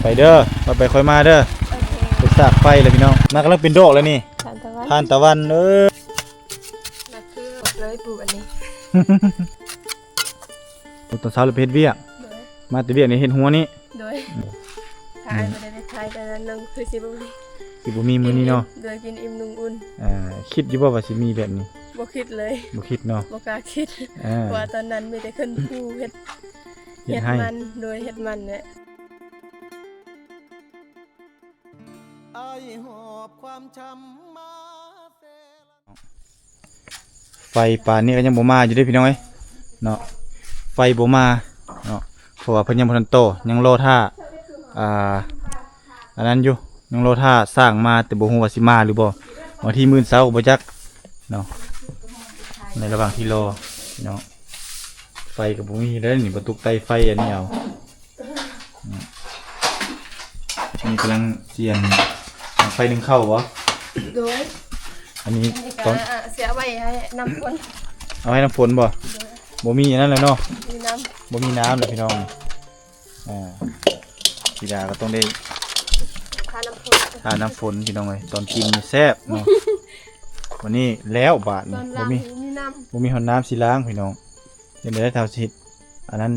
ไปเด้อไปค่อยมาเด้อไปสากไฟเลยพี่น้องมากำลังเป็นดอกแล้วนี่ทานตะวันนักคือเลยปลูกอันนี้ตอนเช้าเราไปเฮ็ดเวียกมาแต่เวียกนี่เห็นหัวนี้โดยถ่ายไปได้ถ่ายแต่นั้นนึงคือสิบ่มีมื้อนี้เนาะโดยกินอิ่มนุ่งอุ่นคิดอยู่บ่ว่าสิมีแบบนี้บ่คิดเลยบ่คิดเนาะบ่กล้าคิดว่าตอนนั้นมีแต่ขึ้นผู้เฮ็ดมันโดยเฮ็ดมันเนี่ยไฟป่านนี้ก็ยังบ่มาอยู่เด้พี่น้องเอ้ยเนาะไฟบ่มาเนาะเพราะว่าเพิ่นยังบ่ทันโตยังรอท่าอันนั้นอยู่ยังรอท่าสร้างมาแต่บ่ฮู้ว่าสิมาหรือบ่บางทีมื้อเช้าก็บ่จักเนาะในระหว่างที่รอเนาะไฟก็บ่มีแล้วนี่บ่ตุกไตไฟอันนี้เอานี่กำลังเจียนไฟนึงเข้าบ่โดยอันนี้ตอนเสียไว้ให้น้ำฝนเอาให้น้ำฝนบ่มีอย่างนั้นเลยเนาะมีน้ำบ่มีน้ำเลยพี่น้องพี่ดาก็ต้องได้ทาน้ำฝนพี่น้องเลยตอนกินแซ่บเนาะวันนี้แล้วบาทนี่บ่มีหอนน้ำสีล้างพี่น้องยังได้เท่าชิดอันนั้น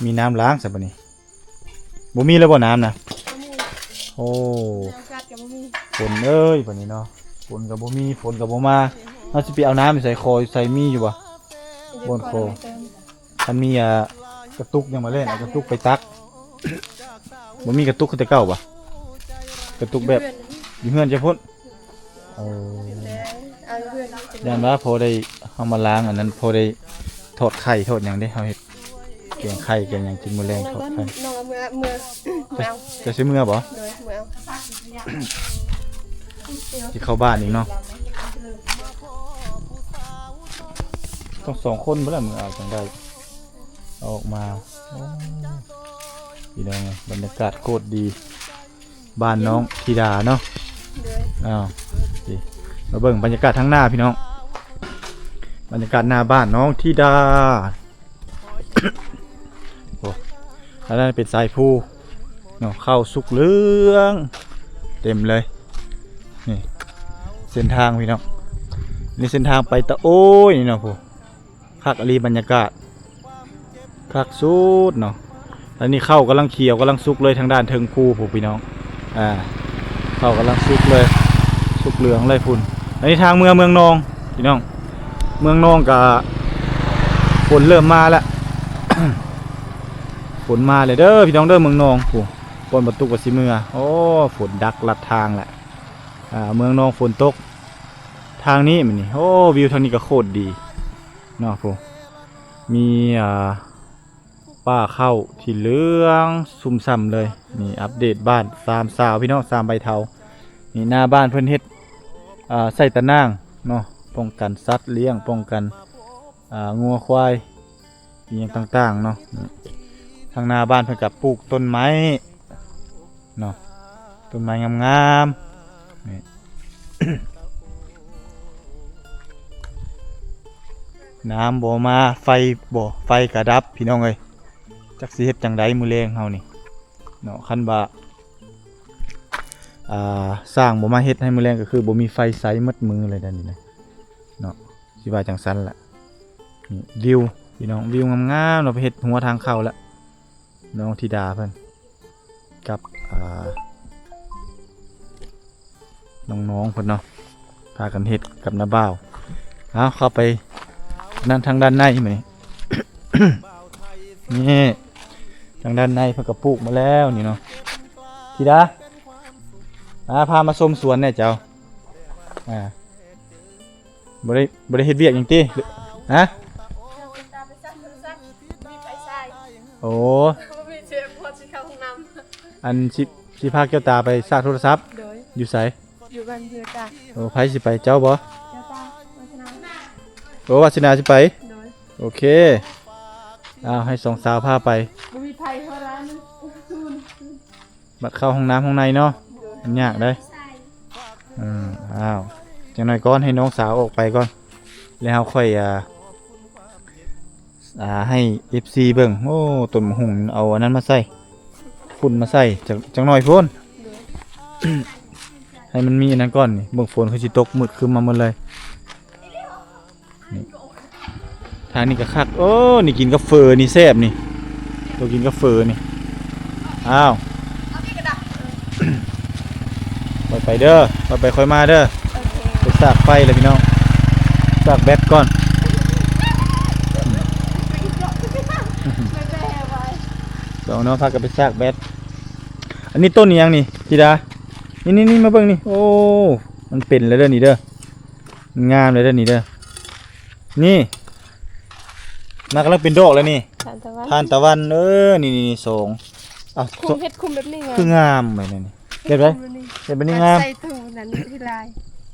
มีน้ำล้างสักบัดนี้บ่มีแล้วบ่น้ำนะโอ้ฝนเอ้ยบัดนี้เนาะฝนกับบ่มีฝนกับบ่มาเราสิไปเอาน้ำใส่คอใส่มีอยู่บ่บนคอมันมีกระตุกยังมาเล่นเอากระตุกไปตักบ่มีกระตุกคือแต่เก่าบ่กระตุกแบบอยู่เฮือนจะพุ่นยันว่าพอได้เอามาล้างอันนั้นพอได้ทอดไข่ทอดอย่างได้เฮาเฮ็ดแกงไข่แกงอย่างกินมื้อแรงทอดไข่น้องเมื่อจะซื้อเมื่อบ่ที่เข้าบ้านอีกเนาะต้อง2คนเพิ่นล่ะมึงเอาจังได้ออกมาพี่น้องบรรยากาศโคตรดีบ้านน้องธิดาเนาะสิมาเบิ่งบรรยากาศทั้งหน้าพี่น้องบรรยากาศหน้าบ้านน้องธิดาโอ้แล้วนั่นเป็นสายภูเนาะเข้าสุกเหลืองเต็มเลยนี่เส้นทางพี่น้องนี่เส้นทางไปตะโอ้ยนี่เนาะผู้คักอลีบรรยากาศคักสุดเนาะแล้วนี่เข้ากำลังเขียวกำลังสุกเลยทางด้านเทิงภูผู้พี่น้องเข้ากำลังสุกเลยสุกเหลืองเลยพุ่นอันนี้ทางเมืองนองพี่น้องเมืองนองกับฝนเริ่มมาแล้ว ฝนมาเลยเด้อพี่น้องเด้อเมืองนองผู้ฝนประตูกับสิเมือโอ้ฝนดักลัดทางแหละเมืองนองฝนตกทางนี้มันนี่โอ้วิวทางนี้ก็โคตรดีเนาะผู้มีป้าเข้าที่เหลืองซุ่มซ้ำเลยนี่อัปเดตบ้าน3สาวพี่น้อง3ใบเทานี่หน้าบ้านเพิ่นเฮ็ดใส่ตะนางเนาะป้องกันสัตว์เลี้ยงป้องกันงัวควายอย่างต่างๆเนาะทางหน้าบ้านเพิ่นกับปลูกต้นไม้เนาะต้นไม้งามๆนี่ น้ำบ่มาไฟกระดับพี่น้องเอ้ยจักสิเฮ็ดจังไดมื้อแลงเฮานี่เนาะคันว่าสร้างบ่มาเฮ็ดให้มื้อแลงก็คือบ่มีไฟใช้หมดมือเลยนั่นนี่นะเนาะสิว่าจังซั่นล่ะนี่วิวพี่น้องวิวงามๆเราไปเฮ็ดหัวทางเข้าแล้วน้องธิดาเพิ่นกับน้องๆเพิ่นเนาะพากันเฮ็ดกับน้าบ่าวเอาเข้าไปนั่นทางด้านในไหม นี่ทางด้านในเพิ่นก็ปลูกมาแล้วนี่เนาะธิดาพามาชมสวนเนี่ยเจ้าบ่ได้เฮ็ดเวียกหยังติฮะโอ้อันสิพาแก้วตาไปซากโทรศัพท์อยู่ไสอยู่บ้านเพื่อจ้าโอ้ไผสิไปเจ้าบ่โอ้วาสนาสิไปโอเคให้2สาวพาไปมีไผเท่านั้นบัดเข้าห้องน้ำห้องในเนาะมันยากได้จังหน่อยก่อนให้น้องสาวออกไปก่อนแล้วค่อยให้ FC เบิ่งโอ้ต้นหุ่งเอาอันนั้นมาใส่ ฝุ่นมาใส่จังหน่อยพุ่น โดย ให้มันมีอันนั้นก่อนนี่เบิ่งฝนคือสิตกมืดครึ้มมาหมดเลยนี่ทางนี้ก็คักโอ้นี่กินกาแฟนี่แซ่บนี่ตัวกินกาแฟนี่อ้าวไปเด้อไปค่อยมาเด้อ โอเค ไปสากไฟเลยพี่น้องสากแบตก่อน สองน้องพากันไปซากแบตอันนี้ต้นนี้ยังนี่พี่ดานี่มาเบิ่งนี่โอ้มันเป็นเลยเด้อนี่เด้อมันงามเลยเด้อนี่เด้อนี่มันกำลังเป็นดอกแล้วนี่ ทานตะวัน ทานตะวันนี่สองอ้าว คุมเฮ็ดคุมแบบนี้ไง คืองามไปนี่นี่เห็นไหมเห็นแบบนี้งาม ใส่ถุงนั้นที่ลาย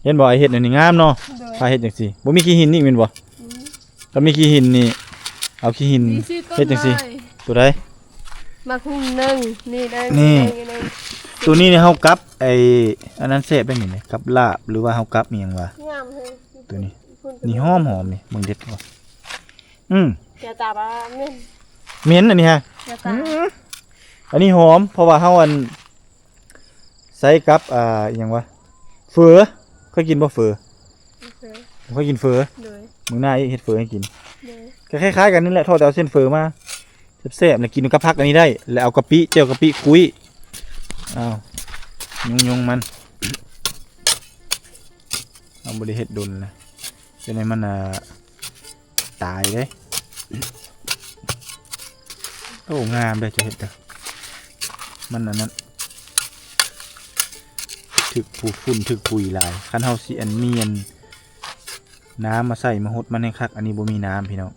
เห็นบ่ไอเห็ดอันนี้งามเนาะ โดย พาเห็ดจังซี่บ่มีขี้หินนี่แม่นบ่ถ้ามีขี้หินนี่เอาขี้หิน มีชื่อต้น เฮ็ดจังซี่ ไม้ ตัวใด มาคุมหนึ่งนี่ได้ นี่ หนึ่ง ตัวนี้เนี่ยเฮากับไออันนั้นเสพได้นี่นี่กับลาบหรือว่าเฮากับอีหยังวะ งามเลย ตัวนี้ คุณ นี่หอมนี่มึงเด็ดบ่เดี๋ยวตาบ้าเม่น เหม็นอันนี้ฮะ เดี๋ยวตา อันนี้หอมเพราะว่าเฮาอันใส่กับอหยังวะเฟือเคยกินบ่เฟือ โอเค ผมเคยกินเฟือ โดย มึงหน้าเฮ็ดเฟือให้กิน โดย ก็คล้ายๆกันนี่แหละทอดแต่เอาเส้นเฟือมาแซ่บๆแล้วกินกับผักอันนี้ได้แล้วเอากะปิเจียวกะปิกุ้ยอ้าวยุงมันเอาบ่ได้เฮ็ดดนนะจะให้มันตายเด้โอ้งามเลยจะเห็นแต่มันอันนั้นถึกผูฝุ่นถึกปุ๋ยหลายคันเฮาสิอันเมียนน้ำมาใส่มาหดมันให้คักอันนี้บ่มีน้ำพี่น้อง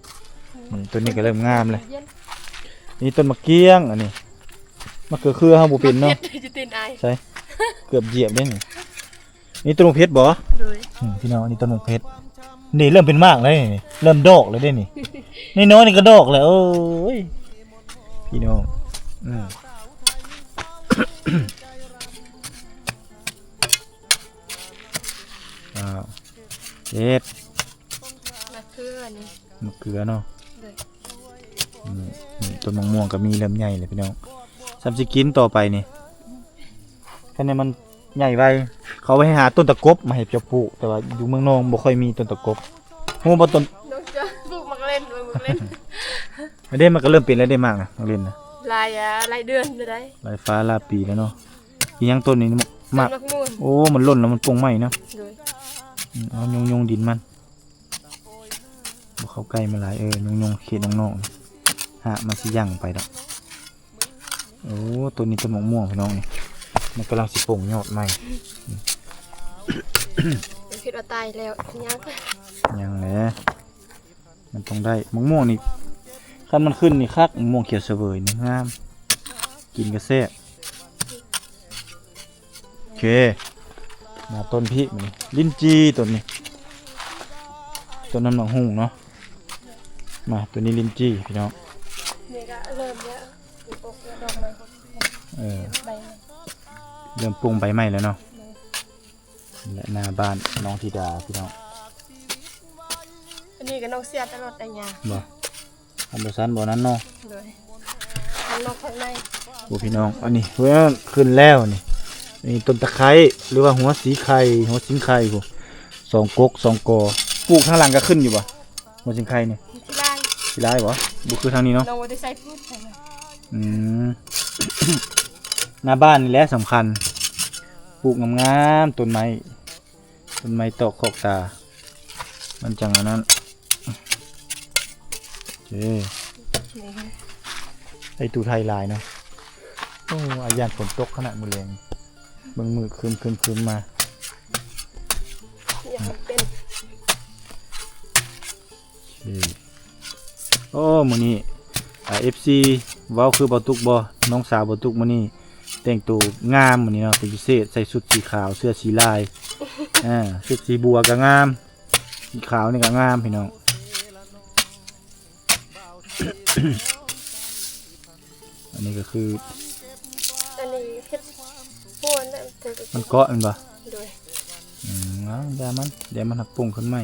ต้นนี้ก็เริ่มงามเลยนี่ต้นมะเกี้ยงอันนี้มะเขือคือเฮาบ่เป็นเนาะ เพชรจะตินไอ ใช่เกือบเหยียบได้นี่ต้นมะเพชรบ่ โดย พี่น้องอันนี้ต้นมะเพชรนี่เริ่มเป็นมากแล้วนี่เริ่มดอกเลยได้นี่น้อยๆนี่ก็ดอกแล้วโอ้ยพี่น้องอ้าวเจ็ด มะเขือนี่ มะเขือเนาะ โดย นี่ต้นมะม่วงก็มีเริ่มใหญ่เลยพี่น้องซ้ำสิกินต่อไปนี่คะแนนมันใหญ่ไปเขาไปหาต้นตะกบมาให้เจ้าปลูกแต่ว่าอยู่เมืองนองบ่ค่อยมีต้นตะกบโหบ่ต้น น้องจะปลูกมักเล่นมักเล่น ไม่ได้มันก็เริ่มเป็นแล้วได้มากนะนักเรียนนะ ลายเดือนจะได้ ลายฟ้าลาปีแล้วเนาะอีหยังต้นนี้มาก ต้นมะม่วง โอ้มันหล่นแล้วมันปงไหมเนาะ โดย เอายงดินมันบ่เข้าใกล้มาหลายยงเขตน้องๆฮะมันสิยั่งไปดอกโอ้ต้นนี้ต้นมะม่วงพี่น้องนี่มันกำลังสิปงยอดใหม่ คิดว่าตายแล้วยัง ยังแหละมันต้องได้มะม่วงนี่คันมันขึ้นนี่คักมะม่วงเขียวเสวยนี่งามกินก็แซ่บโอเคมาต้นพริกมันนี่ลิ้นจีต้นนี้ต้นนั้นหนังหุ่งเนาะมาตัวนี้ลิ้นจีพี่น้อง นี่ก็เริ่มแล้วปลูกดอกไม้ ใบ เริ่มปรุงใบไม้แล้วเนาะและหน้าบ้านน้องธิดาพี่น้อง อันนี้ก็น้องเสียตลอดแต่ยา บ่อันเดอร์สันบ่นั้นเนาะ เลยข้างนอกข้างใน โอ้พี่น้องอันนี้เพื่อนขึ้นแล้วนี่ต้นตะไคร้หรือว่าหัวสีไข่หัวสิงไข่พวกสองกกสองกอปลูกข้างหลังก็ขึ้นอยู่บ่หัวสิงไข่นี่ ที่ไร่ สิได้บ่บุคือทางนี้เนาะ น้องว่าได้ใส่พูดใช่ไหม อืม หน้าบ้านนี่แหละสำคัญปลูกงามๆต้นไม้ตอกขอกตามันจังอันนั้นโอเค นี่ ไอตูไทยลายเนาะโอ้อายานฝนตกขนาดมือแรงเบิ่งมือคืมมา อยากเป็น โอเคโอ้มื้อนี้FC เว้าคือบ่ตุกบ่น้องสาวบ่ตุกมื้อนี้แต่งตัวงามมื้อนี้เนาะเป็นพิเศษใส่ชุดสีขาวเสื้อสีลายชุดสีบัวก็งามสีขาวนี่ก็งามพี่น้อง อันนี้ก็คือ อันนี้เพชรพูนนั่นเธอ มันเกาะมันบ่ โดย เอาเดี๋ยวมันหักปุ่งขึ้นไหม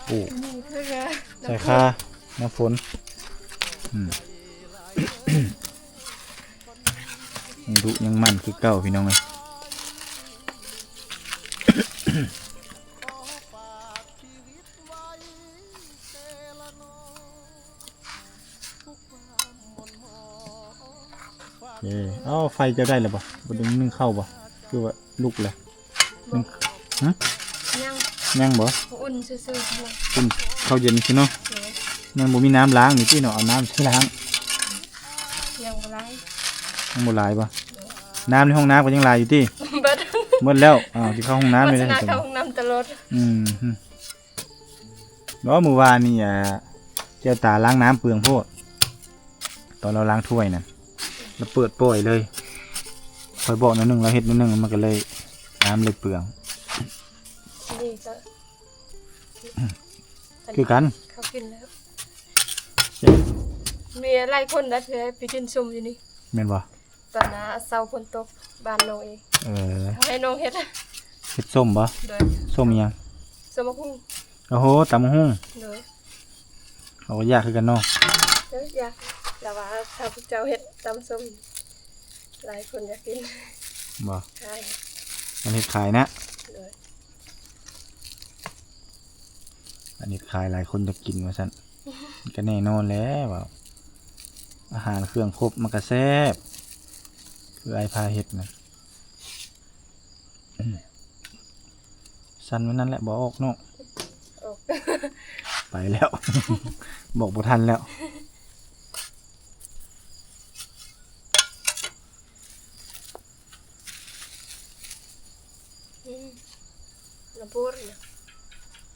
ปลูก นี่คือ ใส่ค่าน้ำฝน ยังดุยังมันคือเก่าพี่น้องเลยเอาไฟจะได้หรือเปล่าบ่ดึงนึ่งเข้าบ่คือว่าลุกเลยนึ่งฮะ ยัง ยังบ่ อุ่นซื่อๆบ่ คุณข้าวเย็นสิเนาะ เดี๋ยว ยังบ่มีน้ำล้างนี่พี่เนาะเอาน้ำใช้ล้าง ยังบ่ไร ยังบ่หลายบ่น้ำในห้องน้ำก็ยังหลายอยู่ติ เบิด หมดแล้วสิเข้าห้องน้ำ โฆ ไม่ ษ ได้ ณา จัง เข้าห้องน้ำตลอด เนาะมื้อวานนี่เจ้าตาล้างน้ำเปลืองโพดตอนเราล้างถ้วยนั่นเราเปิดโป่อยเลยคอยบอกนิดนึงเราเฮ็ดนิดนึงมันก็เลยน้ำเลยเปลือง นี่ก็ คือกัน เขากินแล้วมีหลายคนนะเธอไปกินซุ่มอยู่นี่ แม่นบ่ ตอนน่ะเช้าฝนตกบ้านน้องเอง เขาให้น้องเฮ็ด เฮ็ดส้มบ่ โดย ส้มอิหยัง สมคุ้ง โอ้โหตำบักหุ่ง โดย เขาก็ยากคือกันเนาะ เด้ออยากแต่ว่าถ้าพวกเจ้าเฮ็ดตำส้มหลายคนอยากกิน บ่ ใช่ อันนี้ขายนะ โดย อันนี้ขายหลายคนจะกินว่าซั่นก็แน่นอนแล้วว่าอาหารเครื่องครบมันก็แซ่บคือไอ้พาเฮ็ดนะสั่นไว้นั่นแหละบ่ออกเนาะ ออก ไปแล้ว บอกบ่ทันแล้ว น้ำปูนน่ะ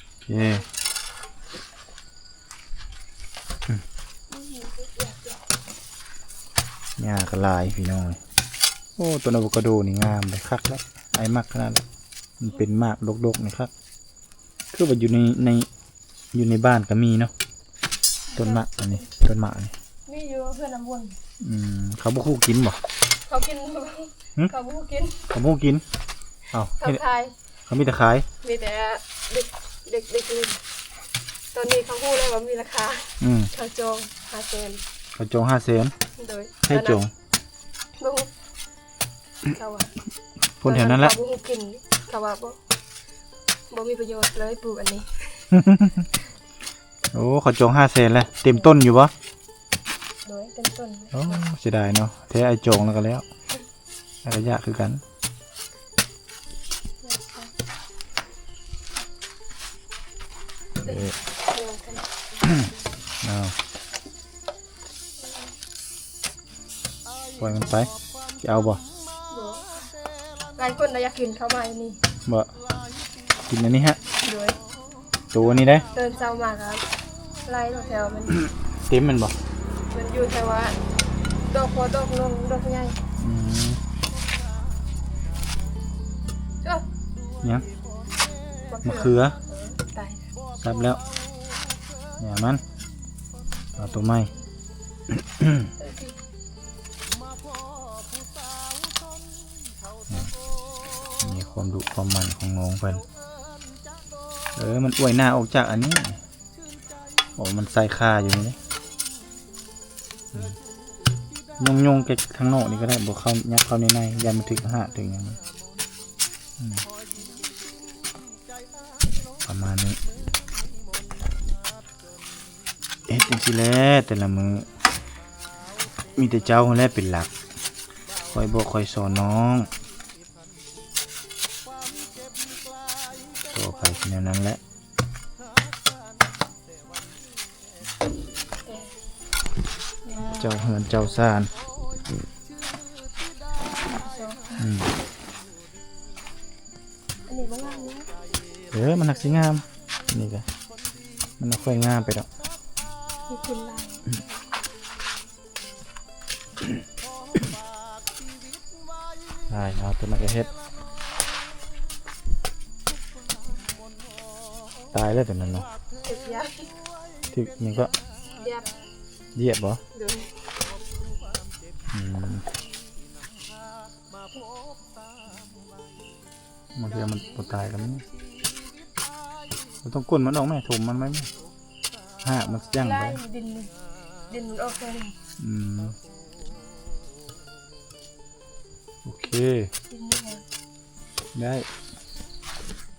โอเคหญ้าก็หลายพี่น้องเลยโอ้ต้นอะโวคาโดนี่งามเลยคักแล้วไอ้มักขนาดนั้นมันเป็นมากดกๆนี่ครับคือว่าอยู่ในบ้านก็มีเนาะต้นมะอันนี้ต้นมะนี่ มีอยู่เพื่อนน้ำวน เขาบ่คู่กินบ่ เขากินเขาบ่กิน เขาบ่คู่กินเอ้า เขาขาย เขามีแต่ขาย มีแต่เด็กกินตอนนี้เขาพูดเลยว่ามีราคา เขาจอง500,000 เขาจอง500,000 โดย ให้จอง บ่ฮู้เขาว่า คนแถวนั้นแหละ เขาบ่ฮู้กินเขาว่าบ่มีประโยชน์เลยปลูกอันนี้ โอ้เขาจอง500,000แล้วเต็มต้นอยู่บ่ โดยเป็นต้น โอ้เสียดายเนาะแท้ไอ้จองแล้วก็แล้วแล้วก็ยากคือกันเอาปล่อยมันไปจะเอาบ่ หลายคนน่ะอยากกินข้าวใหม่นี่ บ่กินอันนี้ฮะ โดย ตัวนี้ได้ เดินเช้ามาก็ไล่แถวมัน เต็มมันบ่ มันอยู่แต่ว่าดอกพอดอกลงดอกใหญ่ อืม จ้ะ ยังมะเขือ ตาย ซับแล้วอย่ามันเอาตัวไม้ มีความดุความมันของน้องเพิ่นมันอวยหน้าออกจากอันนี้โอ้มันใส่คาอยู่นี่ยงๆแกทางนอกนี่ก็ได้บอกเข้ายัดเข้าในยันมันถึงหะถึงอย่างนี้ประมาณนี้จังสิแลแต่ละมือมีแต่เจ้าคนแรกเป็นหลักคอยบอกคอยสอนน้องต่อไปแนวนั้นแหละเจ้าเหือนเจ้าซาน อันนี้บ่งามนะ มันหนักสิงามนี่ก็มันไม่ค่อยงามไปดอก มีคุณลาย ได้เอาตัวนักเฮ็ดตายแล้วตัวนั้นเนาะ ตึกยักษ์ ที่มันก็ ยับ เหยียบบ่ โดย บางทีมันปวดตายกันมั้ยเราต้องก้นมันออกไหมถมมันไหมหากมันย่าง ไล่ ไป ดินนี่ ดินมันออกเลย อืมโอเค ดินนี่ไง ได้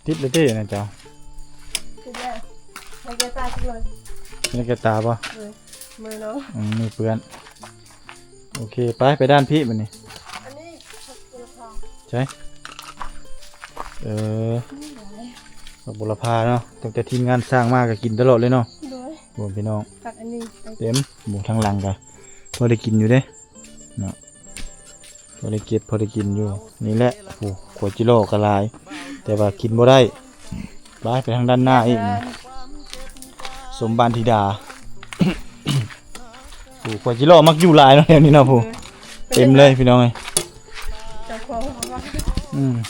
ติดเลยดินะเจ้า คือได้ไม่แก้ตาทุกเลย นี่แกตาป่ะ เลยมือน้อง มือเปื้อนโอเคไปด้านพี่มันนี่ อันนี้ผักบุรพา ใช่นี่ไหน ผักบุรพาเนาะตั้งแต่ทีมงานสร้างมาก็กินตลอดเลยเนาะ ด้วย รวมพี่น้อง ผักอันนี้ไป เต็มหมูทางหลังกันพอได้กินอยู่เด้เนาะพอได้เก็บพอได้กินอยู่นี่แหละโอ้ขวดจิโร่กระลาย แต่ว่ากินบ่ได้ไปทางด้านหน้าอีกนี่สมบานธิดา โอ้ขวดจิโร่มักอยู่หลายเนาะแถวนี้เนาะผู้เต็มเลยพี่น้องเอ้ย เจ้าของเขาว่า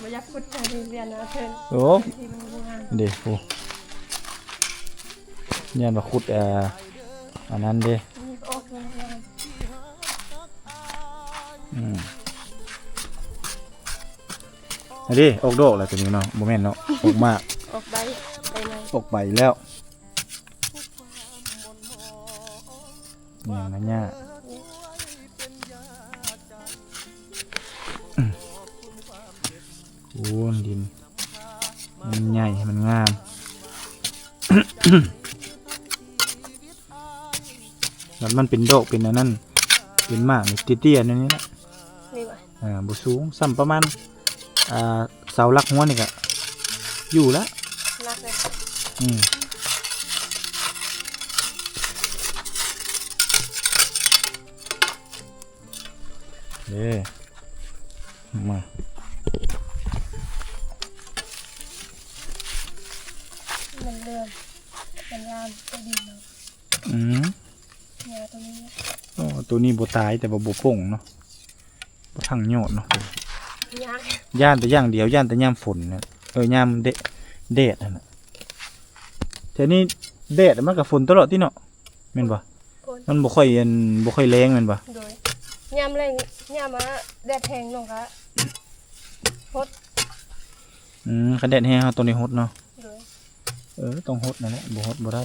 ไม่อยากพูดการเรียนนะเพื่อน โอ้ ที่มันไม่งาน เด็กผู้เนี่ยมาขุดอันนั้นเด้ มีออกงาน อันนี้ออกดอกแล้วตัวนี้เนาะโมเมนต์เนาะออกมาก ออกใบไปไหน ออกใบแล้วเนี่ยนะเนี่ยโอ้ดินมันใหญ่มันงาม แล้วมันเป็นดอกเป็นอันนั้นเป็นมากนี่เตี้ยๆนั่นนี่แหละ นี่วะ บ่สูงซ้ำประมาณเสาหลักหัวนี่ก็อยู่แล้ว รักเลย อืมเด้มา มันเลื่อนมันงามก็ดีเนาะ อืม เนี่ยตรงนี้ โอ้ตัวนี้บ่ตายแต่บ่ป่งเนาะบ่ทั้งยอดเนาะ ยาก ย่านแต่อย่างเดียวย่านแต่ยามฝนน่ะยามแดดนั่นน่ะแต่นี่แดดมันก็ฝนตลอดติเนาะแม่นบ่ คน มันบ่ค่อยแรงแม่นบ่ โดยยามแรงยามมาแดดแห้งลงก็พด คันแดดแห้งเฮาตัวนี้ฮดเนาะ โดย ต้องฮดนั่นแหละบ่ฮดบ่ได้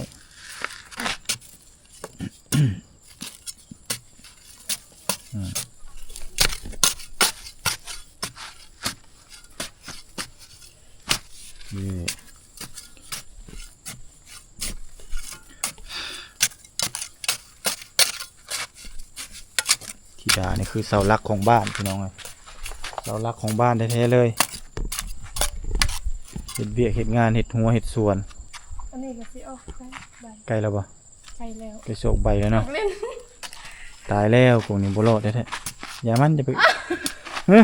นี่ธิดานี่คือเสาหลักของบ้านพี่น้องเลยเสาหลักของบ้านแท้ๆเลยเห็ดเบียกเห็ดงานเห็ดหัวเห็ดสวน อันนี้ก็สิออกใบ ไกลแล้วบ่ ใช่แล้ว ไปโศกใบแล้วเนาะ เล่น ตายแล้วพวกนี้บ่รอดแท้ๆอย่ามันจะไป เฮ้ย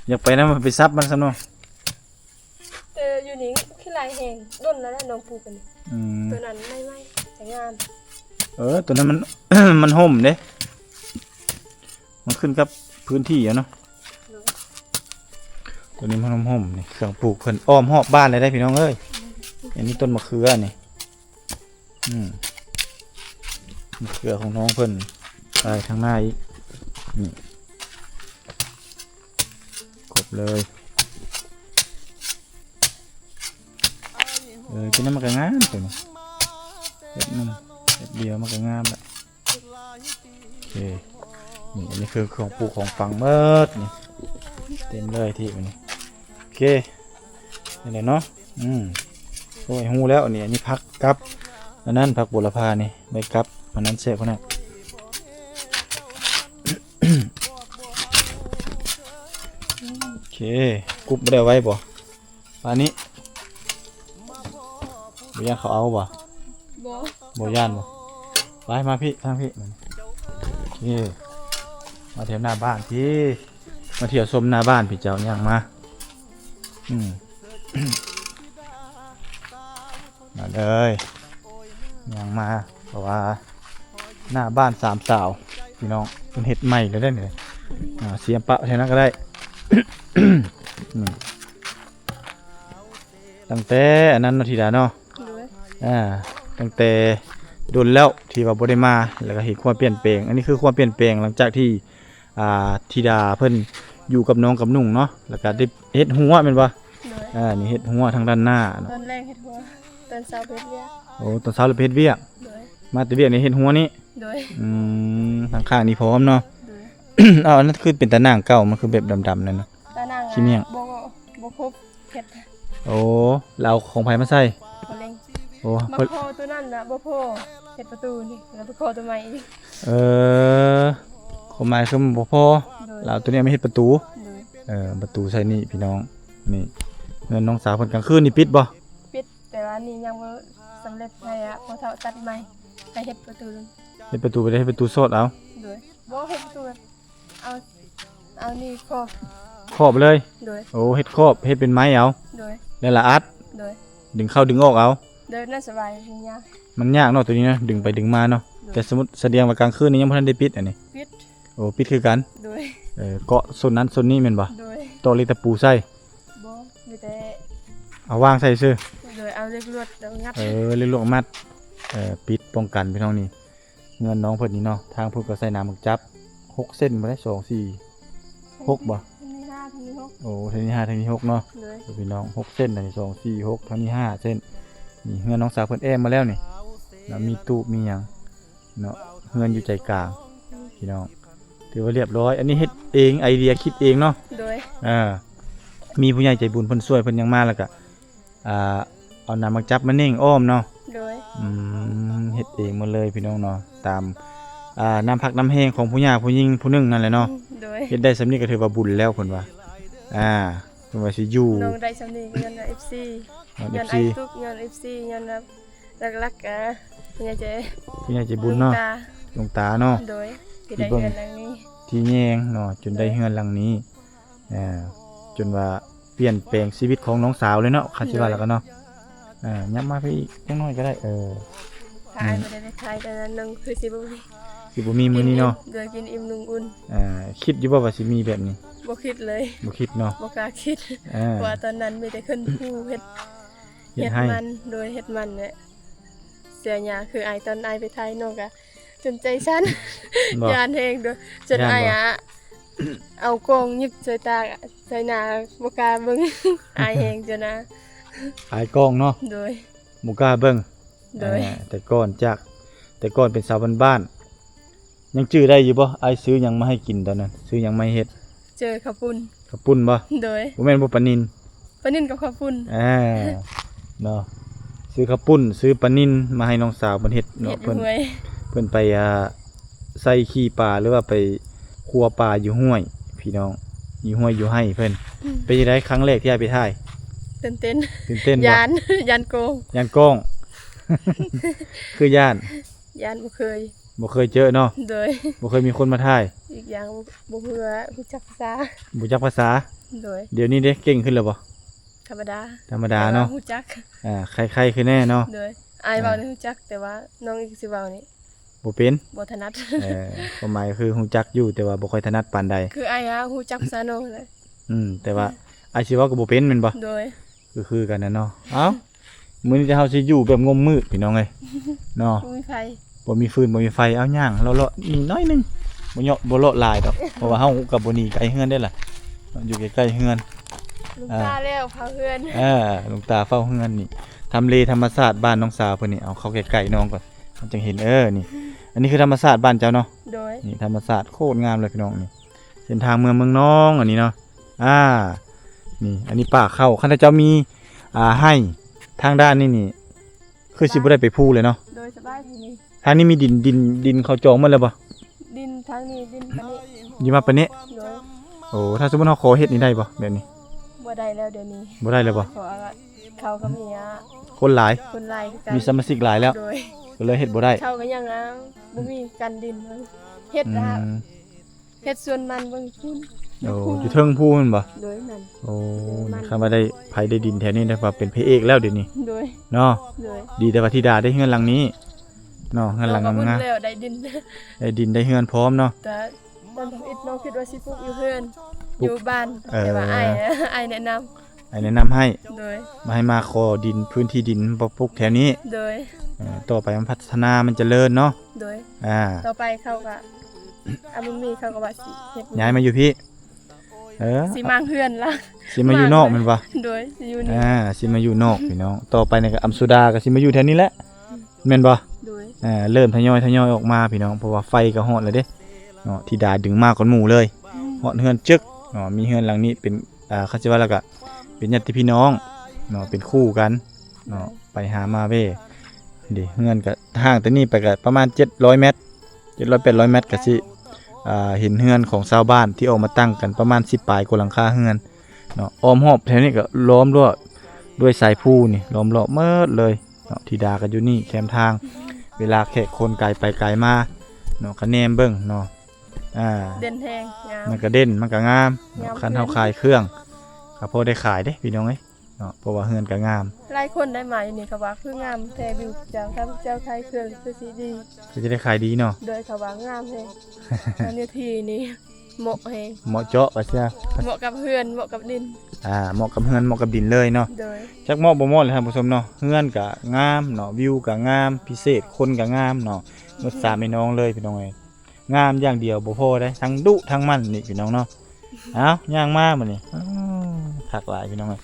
อยากไปนะมันไปซับมันซะเนาะ อยู่นี่ขี้ลายแห้งด้นแล้วนะน้องปลูกกันนี่ อืม ตัวนั้นไม่แต่งาม ตัวนั้นมัน มันห่มเด้มันขึ้นกับพื้นที่อะเนาะ เนาะ ตัวนี้มันห่มๆนี่เครื่องปลูกเพิ่นอ้อมรอบบ้านเลยได้พี่น้องเอ้ยอันนี้ต้นมะเขือนี่มะเขือของน้องเพิ่นไปทางหน้าอีกนี่ครบเลยกินน้ำมันก็งามตัวนี้เด็ดนึงเด็ดเดียวมันก็งามละโอเคนี่อันนี้คือของปลูกของฝังเมิดนี่เต็มเลยที่มันนี่โอเคนี่แหละเนาะโอ้ยหูแล้วนี่อันนี้พักกับอันนั้นพักบุรพานี่ใบกับอันนั้นเสพคนนั้น โอเคกุ๊บไม่ได้ไว้บ่อันนี้บ่ย่านเขาเอาบ่ บ่ บ่ย่านบ่ไปมาพี่ทางพี่โอเคมาเที่ยวหน้าบ้านพี่มาเที่ยวชมหน้าบ้านพี่เจ้าย่างมามาเลยย่างมาเพราะว่าหน้าบ้านสามสาวพี่น้องเป็นเห็ดใหม่เลยได้เลยเสียมปะเท่านั้นก็ได้ ตั้งแต่อันนั้นเนาะธิดาเนาะ ด้วย ตั้งแต่โดนแล้วที่ว่าบ่ได้มาแล้วก็เห็นความเปลี่ยนแปลงอันนี้คือความเปลี่ยนแปลงหลังจากที่ธิดาเพิ่นอยู่กับน้องกับนุ่งเนาะแล้วก็ได้เฮ็ดหัวแม่นบ่ ด้วย นี่เฮ็ดหัวทางด้านหน้าเนาะ ตอนแรกเห็ดหัวต ตอนเช้าเพชรเวียก โอ้ตอนเช้าเลยไปเฮ็ดเวียก โดย มาแต่เวียกนี่เฮ็ดหัวนี่ โดย ทางข้างนี่พร้อมเนาะ โดย อ้าวอันนั่นคือเป็นตะนางเก่ามันคือแบบดำๆนั่นน่ะ ตานั่ง ขี้เมี่ยง บ่ครบเพชร โอ้แล้วเอาของไผมาใส่ บ่เล็ง โอ้ มาโคตัวนั้นน่ะบ่พอเฮ็ดประตูนี่แล้วไปโคตัวใหม่อีก เออความหมายคือมันบ่พอ โดย แล้วตัวนี้เอามาเฮ็ดประตู โดย ประตูใส่นี่พี่น้องนี่เงินน้องสาวเพิ่นกลางคืนนี่ปิดบ่ ปิดแต่ว่านี่ยังบ่สำเร็จให้อะพอเฒ่าตัดใหม่ไปเฮ็ดประตู เฮ็ดประตูไปได้เฮ็ดประตูโซดเอา โดยบ่เฮ็ดประตูเอานี่ครอบ ครอบเลย โดย โอ้เฮ็ดครอบเฮ็ดเป็นไม้เอา โดย แล้วละอัด โดย ดึงเข้าดึงออกเอา โดยน่าสบายทีเนี้ย มันยากเนาะตัวนี้นะดึงไปดึงมาเนาะแต่สมมุติแสดงว่ากลางคืนนี่ยังบ่ทันได้ปิดอันนี้ ปิด โอ้ปิดคือกัน โดย เกาะโซนนั้นโซนนี้แม่นบ่ โดย ตอกเหล็กตะปูใส่ บ่มีแต่ เอาวางใส่ซื่อ โดยเอาเล็กลวดแล้วงัด เล่นลูกมัดปิดป้องกันพี่น้องนี่เงินน้องเพิ่นนี่เนาะทางเพิ่นก็ใส่น้ำหมึกจับ6เส้นบ่ได้2 4 6บ่ ทีนี้5ทีนี้6 โอ้ทางนี้5ทางนี้6เนาะ โดย พี่น้อง6เส้นอันนี้2 4 6ทางนี้5เส้นนี่เงินน้องสาวเพิ่นแอมมาแล้วนี่แล้วมีตู้มีหยังเนาะเงินอยู่ใจกลางพี่น้องถือว่าเรียบร้อยอันนี้เฮ็ดเองไอเดียคิดเองเนาะ โดย มีผู้ใหญ่ใจบุญเพิ่นช่วยเพิ่นยังมาแล้วก็เอาน้ำมาจับมาเน่งอ้อมเนาะ โดย เฮ็ดเองหมดเลยพี่น้องเนาะตามน้ำพักน้ำแห้งของผู้หญิงผู้หญิงผู้หนึงนั่นแหละเนาะ โดย เฮ็ดได้สำนี้ก็ถือว่าบุญแล้วเพิ่นว่าเพิ่นว่าสิอยู่ น้องได้สำนีเงิน FC เงิน เงิน FC ไอทุกเงิน FC เงินรักๆอ่ะเนี่ยจะ ผู้ใหญ่ใจบุญเนาะ ตา หลวงตาเนาะ โดยที่ได้เงินดังนี้ ที่แยงเนาะจนได้เฮือนหลังนี้จนว่าเปลี่ยนแปลงชีวิตของน้องสาวเลยเนาะคันสิว่าแล้วก็เนาะยับมาไปอีกจังน้อยก็ได้ขายบ่ได้ไปขายแต่นั้นนึงคือสิบ่มี สิบ่มีมื้อนี้เนาะ โดยกินอิ่มนุ่งอุ่น คิดอยู่บ่ว่าสิมีแบบนี้ บ่คิดเลย บ่คิดเนาะ บ่กล้าคิด เพราะว่าตอนนั้นมีแต่คนผู้เฮ็ด เฮ็ดให้ มันโดยเฮ็ดมันเนี่ยเสียหยาคือไอตอนไอไปไทยนอกอะจนใจสั่น บ่ ยานเองเด้อจน ย้านบ่ ไออะเอากล้องยิบใส่ตาใส่หน้าบ่กล้าเบิ่ง ไอเองจนนะ ขายกล้องเนาะ โดย บ่กล้าเบิ่ง โดย แต่ก่อนเป็นสาวบ้านๆยังจื้อได้อยู่บ่อ้ายซื้อหยังมาให้กินตอนนั้นซื้อหยังมาให้เฮ็ด เจอข้าวปุ้น ข้าวปุ้นบ่ โดย บ่แม่นบ่ปลานิล ปลานิ่นกับข้าวปุ้น เนาะซื้อข้าวปุ้นซื้อปลานิลมาให้น้องสาวเพิ่นเฮ็ด เฮ็ เนาะ ด เพิ่น หวย เพิ่นไปใส่ขี้ปลาหรือว่าไปคั่วปลาอยู่ห้วย พี่น้องอยู่ห้วยอยู่ไห้เพิ่นเป็นจังได๋ครั้งแรกที่อ้ายไปถ่าย ตื่นเต้น ตื่นเต้นบ่ ยาน ยานโกง ย่านกล้อง คือย่าน ยานบ่เคย บ่เคยเจอเนาะ โดย บ่เคยมีคนมาถ่าย อีกอย่างบ่เพื่อรู้จักภาษา บ่จักภาษา โดย เดี๋ยวนี้เด้เก่งขึ้นแล้วบ่ ธรรมดา ธรรมดาเนาะ แต่ว่รู้จัก ใครๆคือแน่เนาะ โดยอายเว้านี่รู้จักแต่ว่าน้องอีกสิเว้านี่ บ่เป็น บ่ถนัด ความหมายคือฮู้จักอยู่แต่ว่าบ่ค่อยถนัดปานใด คืออายอะรู้จักภาษาโนเลย แต่ว่าอาชีวะก็บ่เป็นแม่นบ่ โดย คือกันนะเนาะเอ้ามื้อนี้เฮาสิอยู่แบบงมมืดพี่น้องเอ้ยเนาะ บ่มีไฟ บ่มีฟืนบ่มีไฟเอาย่างเลาะๆนี่น้อยหนึงบ่เหาะบ่เลาะหลายดอกเพราะว่าเฮาก็บ่หนีไกลเฮือนได้ล่ะอยู่ใกล้ๆเฮือน ลุงตาแล้วพาเพื่อน หลวงตาเฝ้าเฮือนนี่ทำเลธรรมศาสตร์บ้านน้องสาวเพิ่นนี่เอาเข้าใกล้ๆน้องก่อนมันจึงเห็นนี่ อันนี้คือธรรมศาสตร์บ้านเจ้าเนาะ โดย นี่ธรรมศาสตร์โคตรงามเลยพี่น้องนี่เส้นทางเมืองน้องอันนี้เนาะนี่อันนี้ป่าเข้าคันเจ้ามีให้ทางด้านนี่คือสิบ่ได้ไปพูเลยเนาะ โดยสบายทีนี้ ทางนี้มีดินเขาจองหมดแล้วบ่ ดินทางนี้ดินปานนี้ อยู่มาปานนี้ โดย โอ้ถ้าสมมุติเฮาขอเฮ็ดนี่ได้บ่แบบนี้ บ่ได้แล้วเดี๋ยวนี้ บ่ได้เลยบ่ เพราะว่าเขาก็มีอะ คนหลาย คนไล่คือกัน มีสมาชิกหลายแล้ว โดย ก็เลยเฮ็ดบ่ได้ เขาก็ยังบ่มีกันดินเลยเฮ็ด อื อะ ม เฮ็ดสวนมันเบิ่งพุ่น โอ้อยู่เทิงภูแม่นบ่ โดยนั่น โอ้นี่คำว่าได้ไผได้ดินแถวนี้ได้ว่าเป็นพระเอกแล้วเดี๋ยวนี้ โดย เนาะ โดย ดีแต่ว่าธิดาได้เฮือนหลังนี้เนาะเฮือนหลัง เราก็ งาม แล้วได้ดิน ๆได้ดินได้เฮือนพร้อมเนาะ แต่ตอนทำอิฐน้องคิดว่าสิปลูกอยู่เฮือน ปลูก อยู่บ้าน แต่ว่าอ้ายแนะนำ ให้แนะนำให้ โดย มาให้มาขอดินพื้นที่ดินปลูกแถวนี้ โดย ต่อไปมันพัฒนามันเจริญเนาะ โดย อ่า ต่อไปเขาก็อาบุญมีเขาก็ว่าสิเฮ็ด ย้ายมาอยู่พี่ สิมาเฮือนละ สิมาอยู่นอกแม่นบ่ โดยสิอยู่นี่ สิมาอยู่นอกพี่น้องต่อไปนี่ก็อัมสุดาก็สิมาอยู่แถวนี้แหละแม่นบ่ โดย เริ่มทยอยออกมาพี่น้องเพราะว่าไฟก็ฮอดแล้วเด้เนาะธิดาดึงมาก่อนหมู่เลยฮอดเฮือนจึกเนาะมีเฮือนหลังนี้เป็นเขาสิว่าแล้วก็เป็นญาติพี่น้องเนาะเป็นคู่กันเนาะไปหามาเว้เด้เฮือนก็ห่างแต่นี่ไปก็ประมาณ700เมตร700-800เมตรก็สิเห็นเฮือนของชาวบ้านที่ออกมาตั้งกันประมาณ10ปลายกว่าหลังคาเฮือนเนาะอ้อมรอบแถวนี้ก็ล้อมรั้วด้วยสายผู้นี่ล้อมรอบหมดเลยเนาะธิดาก็อยู่นี่แคมทางเวลาแขกคนไกลไปไกลมาเนาะคะแนนเบิ่งเนาะเด่นแฮงงาม มันก็เด่นมันก็งาม งาม คันเฮาขายเครื่องก็พอได้ขายเด้พี่น้องเอ้ยเนาะเพราะว่าเฮือนก็งาม หลายคนได้มาอยู่นี่เขาว่าคืองามแต่วิวเจ้าเจ้าไทยเครื่องคือสิดี ก็จะได้ขายดีเนาะ โดยเขาว่างามแฮงอันนี้ที่นี่เหมาะแฮง เหมาะเจาะว่าเสีย เหมาะกับเฮือนเหมาะกับดิน เหมาะกับเฮือนเหมาะกับดินเลยเนาะ โดย จักเหมาะบ่เหมาะเลยท่านผู้ชมเนาะเฮือนก็งามเนาะวิวก็งามพิเศษคนก็งามเนาะหมด3พี่น้องเลยพี่น้องเอ้ยงามอย่างเดียวบ่พอได้ทั้งดุทั้งมันนี่พี่น้องเนาะเอาย่างมามื้อนี้คักหลายพี่น้องเอ้ย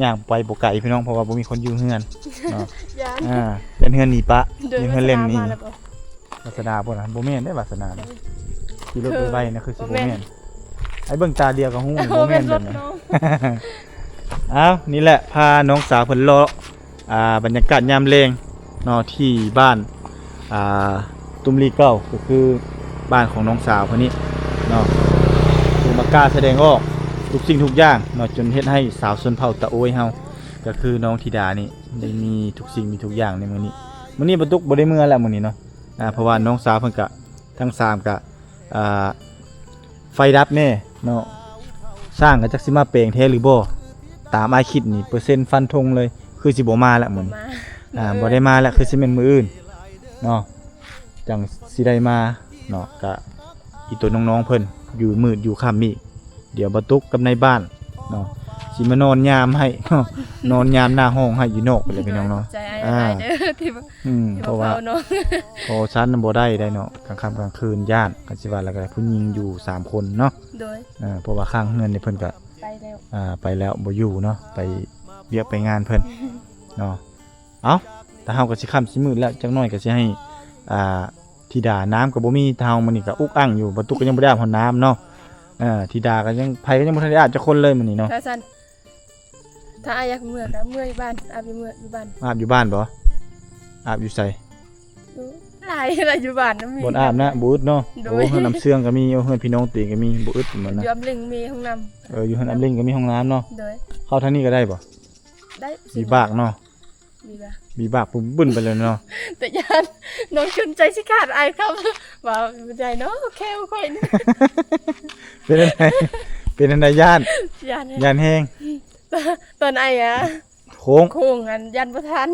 ย่างไปบ่ไกลพี่น้องเพราะว่าบ่มีคนอยู่เฮือนเนาะ ยาน เป็นเฮือนหนีปะ โดย เป็นเฮือนเล่มนี่ มาแล้วบ่ วาสนาพุ่นน่ะบ่แม่นได้วาสนาน่ะขี่รถ คือ ไปๆนะคือสิ บ่ บ่ แม่น แม่นไอ้เบิ่งตาเดียวก็ฮู้ โอ้ บ่ แม่ แม่ น น ร เด้ ถ นะ น้อง อ้าวนี่แหละพาน้องสาวเพิ่นเลาะบรรยากาศยามแลงเนาะที่บ้านตุ้มลีเก้าก็คือบ้านของน้องสาวคนนี้เนาะคือมากล้าแสดงออกทุกสิ่งทุกอย่างเนาะจนเฮ็ดให้สาวชนเผ่าตะโอยเฮาก็คือน้องธิดานี่ได้มีทุกสิ่งมีทุกอย่างในมื้อนี้บ่ตุกบ่ได้เมื่อแล้วมื้อนี้เนาะเพราะว่าน้องสาวเพิ่นก็ทั้ง3ก็ไฟดับแน่เนาะสร้างก็จักสิมาแปลงแท้หรือบ่ตามอ้ายคิดนี่เปอร์เซ็นต์ฟันธงเลยคือสิบ่มาแล้วมื้อนี้ บ่ได้มาแล้วคือสิเป็นมื้ออื่นเนาะจังสิได้มาเนาะก็อีตัวน้องๆเพิ่นอยู่มืดอยู่ค่ำอีกเดี๋ยวบ่ตุกกับในบ้านเนาะสิมานอนยามให้ เนาะนอนยามหน้าห้องให้อยู่นอกไปเลยพี่น้องเนาะ ใจอ้ายเด้อที่ว่า เพราะว่า เนาะ พอชั้นบ่ได้เนาะกลางค่ำกลางคืนย่านก็สิว่าแล้วก็ผู้หญิงอยู่3คนเนาะ โดย เพราะว่าข้างเฮือนนี่เพิ่นก็ ไปแล้ว ไปแล้วบ่อยู่เนาะไปเวียกไปงานเพิ่นเนาะเอ้าแต่เฮาก็สิค่ำสิมืดแล้วจักหน่อยก็สิให้ธิดาน้ำก็บ่มีเฮามื้อนี้ก็อุกอั้งอยู่บ่ตุกก็ยังบ่ได้อาบน้ำเนาะธิดาก็ยังไผก็ยังบ่ทันได้อาบจักคนเลยมื้อนี้เนาะ ถ้าซั่นถ้าอายอยากเมื่อก็เมื่ออยู่บ้านอาบอยู่เมื่ออยู่บ้าน อาบอยู่บ้านบ่อาบอยู่ไส หลายอยู่บ้านนำมี บ่อาบนะบ่อึดเนาะ โด โอ้ ย เฮือนน้ำเสื่องก็มีเฮือนพี่น้องติก็มีบ่อึดเหมือน อ นะ ยู่อำลึงมีห้องน้ำ อยู่เฮือนอำลิงก็มีห้องน้ำเนาะ โดย เข้าทางนี้ก็ได้บ่ ได้ มีบากเนาะ มีบ่า มีบากปุ๊บบึ้นไปเลยเนาะ แต่ยานน้องชนใจสิขาดอายครับว่าใจเนาะแค่ค่อยนี่ เป็นจังไดเป็นจังไดย่าน ยาน ย่านแฮง ตอนไอ้อะ โค้ง โค้งอันยันบ่ทัน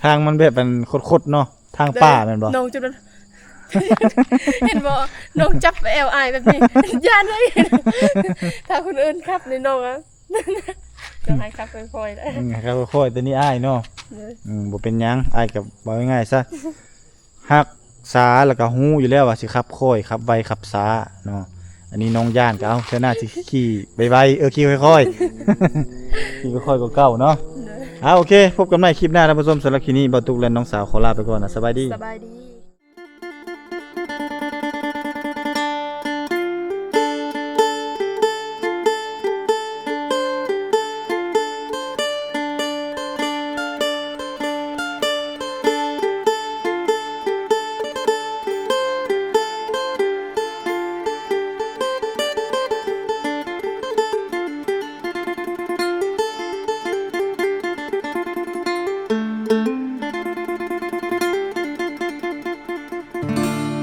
ทางมันแบบมันคดๆเนาะทางป่าแม่นบ่ น้องจุด เห็นบ่น้องจับแอลอายแบบนี้ ย่านเลยถ้าคนอื่นครับในน้องอ่ะจะให้ครับค่อยๆได้ ครับค่อยๆตัวนี้อ้ายเนาะบ่เป็นหยังอ้ายก็บ่ง่ายๆซะฮักษาแล้วก็ฮู้อยู่แล้วว่าสิขับค่อยขับไวขับช้าเนาะอันนี้น้องย่านก็เอาเท่าหน้าสิขี่ไวๆขี่ค่อยๆ ขี่ค่อยๆกว่าเก่าเนาะโอเคพบกันใหม่คลิปหน้าท่านผู้ชมสำหรับคลิปนี้บ่ตุกและน้องสาวขอลาไปก่อนนะสบายดี สบายดี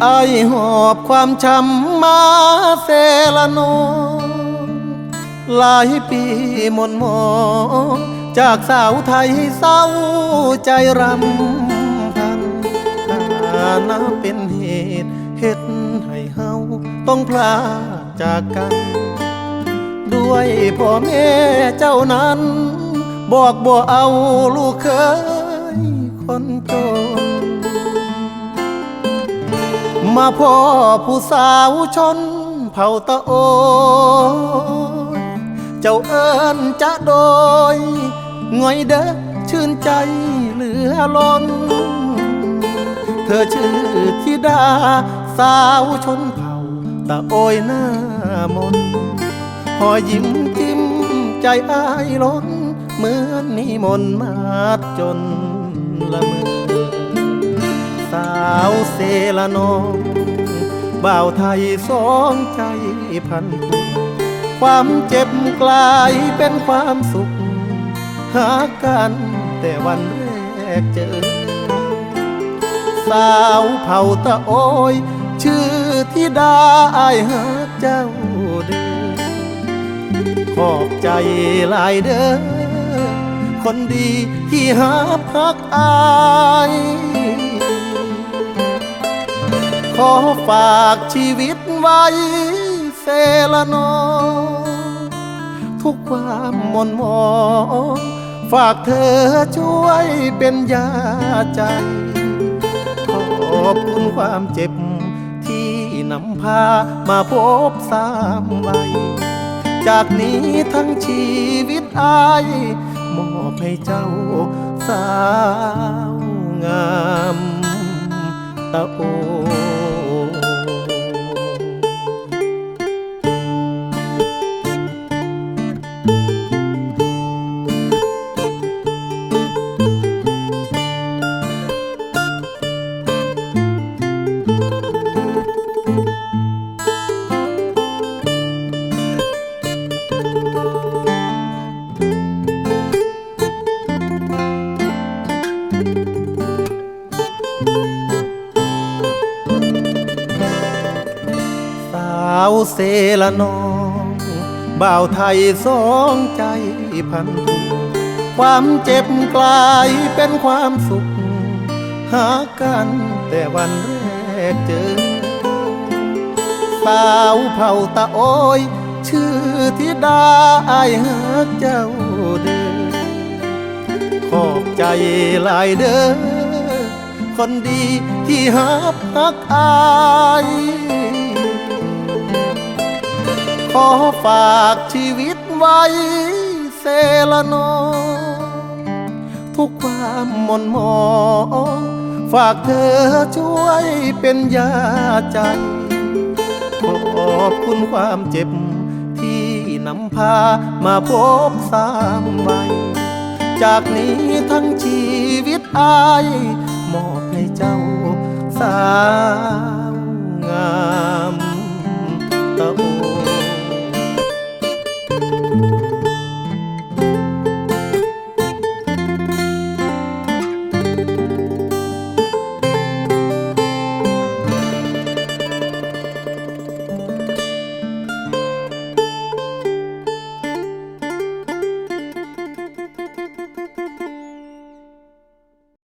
อายหอบความช้ำมาเซละนองหลายปีหม่นหมองจากสาวไทยเศร้าใจรำพันน่าเป็นเหตุเฮ็ดให้เฮาต้องพลาดจากกัน ด้วยพ่อแม่เจ้านั้นบอกบ่เอาลูกเคยคนจน มาพ่อผู้สาวชนเผ ผาตะโอยเจ้าเอิญจะโดยง่อยเด้อชื่นใจเหลือล้นเธอชื่อธิดาสาวชนเผ่าตะโอยหน้ามนหอยยิ้มจิ้มใจอ้ายล้นเหมือนนิมนต์มาจนละเมอสาวเซละนองบ่าวไทยสองใจพันผูกความเจ็บกลายเป็นความสุขหากันแต่วันแรกเจอสาวเผ่าตะโอยชื่อธิดาอายหาเจ้าเด้อขอบใจหลายเด้อคนดีที่หาพักอายขอฝากชีวิตไว้เซละนอทุกความหม่นหมองฝากเธอช่วยเป็นยาใจขอบคุณความเจ็บที่นำพามาพบสามใบจากนี้ทั้งชีวิตอายมอบให้เจ้าสาวงามตะโอสาวเซละนองบ่าวไทยสองใจพันผูกความเจ็บกลายเป็นความสุขหากันแต่วันแรกเจอสาวเผ่าตะโอยชื่อธิดาอายหาเจ้าเด้อขอบใจหลายเด้อคนดีที่หาพักอายขอฝากชีวิตไว้เซละนอทุกความหม่นหมองฝากเธอช่วยเป็นยาใจขอบคุณความเจ็บที่นำพามาพบสามใบจากนี้ทั้งชีวิตอายมอบให้เจ้าสา